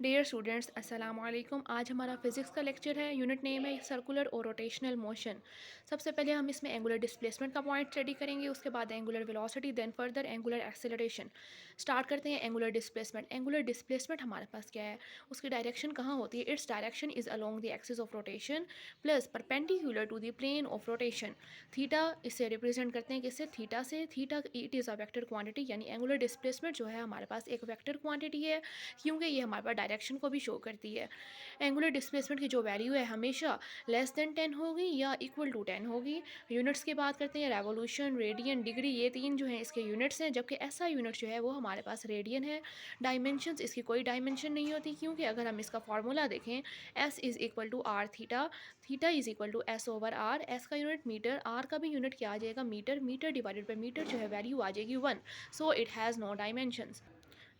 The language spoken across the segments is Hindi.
डियर स्टूडेंट्स अस्सलाम वालेकुम। आज हमारा फिजिक्स का लेक्चर है। यूनिट नेम है सर्कुलर और रोटेशनल मोशन। सबसे पहले हम इसमें एंगुलर डिस्प्लेसमेंट का पॉइंट स्टडी करेंगे, उसके बाद angular velocity, then further angular acceleration. Start करते हैं एंगुलर डिस्प्लेसमेंट। एंगुलर डिस्प्लेसमेंट हमारे पास क्या है, उसकी डायरेक्शन कहाँ होती है? Its direction is along the axis of rotation plus perpendicular to the plane of rotation. Theta इससे रिप्रेजेंट करते हैं किससे? थीटा से। Theta it is a vector quantity, यानी एंगुलर डिस्प्लेसमेंट जो है हमारे पास एक वेक्टर क्वांटिटी है, क्योंकि ये हमारे पास डायरेक्शन को भी शो करती है। एंगुलर डिस्प्लेसमेंट की जो वैल्यू है हमेशा लेस देन 10 होगी या इक्वल टू 10 होगी। यूनिट्स की बात करते हैं, रेवोल्यूशन, रेडियन, डिग्री, ये तीन जो है इसके यूनिट्स हैं, जबकि ऐसा यूनिट जो है वो हमारे पास रेडियन है। डायमेंशंस, इसकी कोई डायमेंशन नहीं होती, क्योंकि अगर हम इसका फार्मूला देखें, s is equal to r theta, theta is equal to s over r. S का यूनिट मीटर, आर का भी यूनिट क्या आ जाएगा? Metre. Metre divided by metre जो है वैल्यू आ जाएगी 1। So it has no dimensions.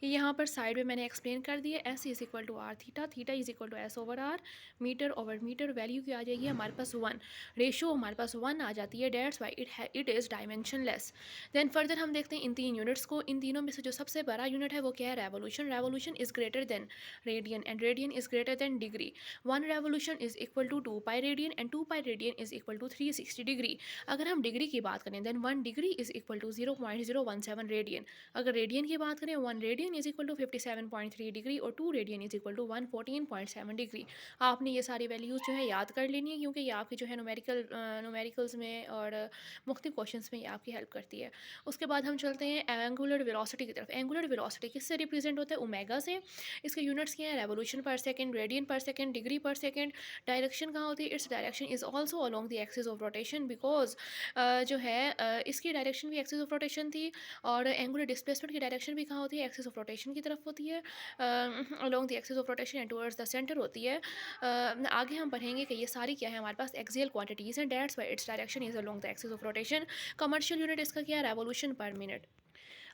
ये यहाँ पर साइड में मैंने एक्सप्लेन कर दिया। S is equal to r theta, theta is equal to s over r, metre over metre, value क्या आ जाएगी हमारे पास 1। रेशो हमारे पास 1 आ जाती है, that's why it is dimensionless. Then further हम देखते हैं इन तीन यूनिट्स को। इन तीनों में से जो सबसे बड़ा यूनिट है वो क्या है? Revolution. Revolution is greater than radian and radian is greater than degree. 1 revolution is equal to 2 pi radian and 2 pi radian is equal to 360 degree. अगर हम डिग्री की बात करें, then 1 degree is equal to 0.017 radian. अगर रेडियन की बात करें, 1 radian is equal to 57.3 degree और 2 radian is equal to 114.7 degree. आपने ये सारी वैल्यूज़ जो है याद कर लेनी है, क्योंकि ये आपकी जो है न्यूमेरिकल्स में और मुख्तलिफ क्वेश्चंस में ये आपकी हेल्प करती है। उसके बाद हम चलते हैं एंगुलर वेलोसिटी की तरफ। एंगुलर वेलोसिटी किससे रिप्रेजेंट होता है? ओमेगा से। इसके यूनिट्स क्या है? रेवोल्यूशन पर सेकंड, रेडियन पर सेकंड, डिग्री पर सेकंड। डायरेक्शन कहाँ होती है? Its direction is also along the axis of rotation, because जो है इसकी डायरेक्शन भी एक्सिस ऑफ रोटेशन थी, और एंगुलर डिस्प्लेसमेंट की डायरेक्शन भी कहाँ होती है? एक्सिस ऑफ रोटेशन की तरफ होती है, along the axis of rotation and towards the centre होती है। आगे हम पढ़ेंगे कि ये सारी क्या है हमारे पास एक्सियल क्वांटिटीज़ हैं, that's why it's direction is along the axis of rotation. Commercial unit इसका क्या है? रेवोल्यूशन पर मिनट।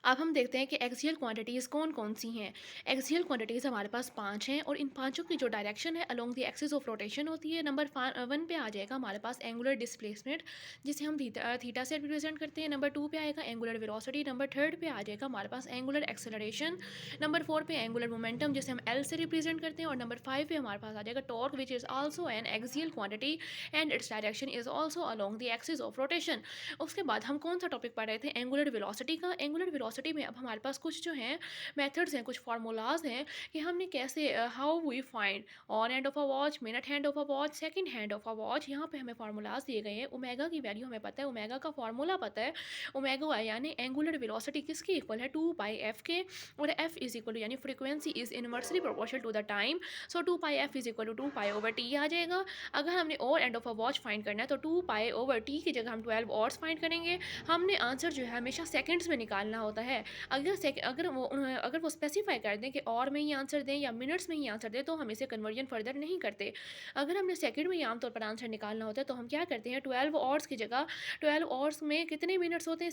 अब हम देखते हैं कि एक्सियल क्वांटिटीज़ कौन कौन सी हैं। एक्सियल क्वांटिटीज़ हमारे पास 5 हैं, और इन पांचों की जो डायरेक्शन है along the axis of rotation होती है। नंबर 1 पे आ जाएगा हमारे पास एंगुलर डिस्प्लेसमेंट, जिसे हम थीटा से रिप्रेजेंट करते हैं। नंबर 2 पे आएगा एंगुलर वेलोसिटी। नंबर 3 पे आ जाएगा हमारे पास एंगुलर एक्सेलरेशन। नंबर 4 पे एंगुलर मोमेंटम, जिसे हम एल से रिप्रेजेंट करते हैं। और नंबर 5 पे हमारे पास आ जाएगा torque, which is also an axial quantity and it's direction is also along the axis of rotation. उसके बाद हम कौन सा टॉपिक पढ़ रहे थे? एंगुलर वेलोसिटी का। एंगुलर वेलोसिटी में अब हमारे पास कुछ जो हैं मेथड्स हैं, कुछ फार्मूलाज हैं कि हमने कैसे how we find on and of a watch, minute hand of a watch, second hand of a watch. यहाँ पे हमें फार्मूलाज दिए गए हैं। ओमेगा की वैल्यू हमें पता है, ओमेगा का फार्मूला पता है। ओमेगा यानी एंगुलर वेलोसिटी किसकी इक्वल है? 2 पाई एफ के, और एफ इज इक्वल टू यानी frequency is inversely proportional to the time. So 2 pi F is equal to 2 pi over T आ जाएगा। अगर हमने on and of a watch find करना है तो 2 पाई ओवर टी की जगह हम 12 आवर्स फाइंड करेंगे। हमने आंसर जो है हमेशा सेकंड्स में निकालना होता है। अगर वो स्पेसिफाई कर दें कि और में ही आंसर दें या मिनट्स में ही आंसर दें, तो हम इसे कन्वर्जन फर्दर नहीं करते। अगर हमने सेकंड में ही आमतौर पर आंसर निकालना होता है, तो हम क्या करते हैं? 12 आवर्स की जगह, 12 आवर्स में कितने मिनट्स होते हैं?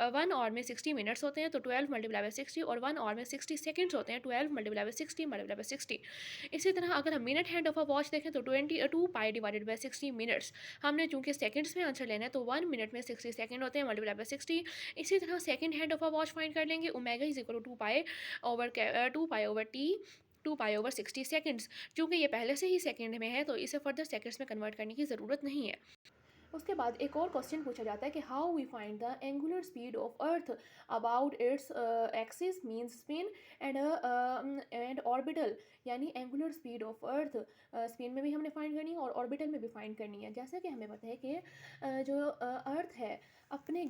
1 आवर में 60 मिनट्स होते हैं, तो 12 मल्टीप्लाई बाई 60, और 1 आवर में 60 सेकंड्स होते हैं, 12 मल्टीप्लाई बाई 60 मल्टीप्लाई बाई 60। इसी तरह अगर हम minute hand of a watch देखें तो 2 पाई डिवाइडेड बाई 60 मिनट्स। हमने चूंकि सेकंड्स में आंसर लेना है, तो 1 मिनट में 60 सेकंड होते हैं, मल्टीप्लाई बाई 60। इसी तरह second hand of a watch find कर लेंगे। Omega is equal to 2 pi over T, 2 pi over 60 seconds. चूंकि ये पहले से ही सेकंड में है, तो इसे फर्दर सेकंड्स में कन्वर्ट करने की ज़रूरत नहीं है। उसके बाद एक और क्वेश्चन पूछा जाता है कि how we find the angular speed of earth about its axis means spin and orbital. यानी angular speed of earth spin में भी हमने फाइंड करनी है और ऑर्बिटल में भी फाइंड करनी है। जैसा कि हमें पता है कि जो अर्थ है अपने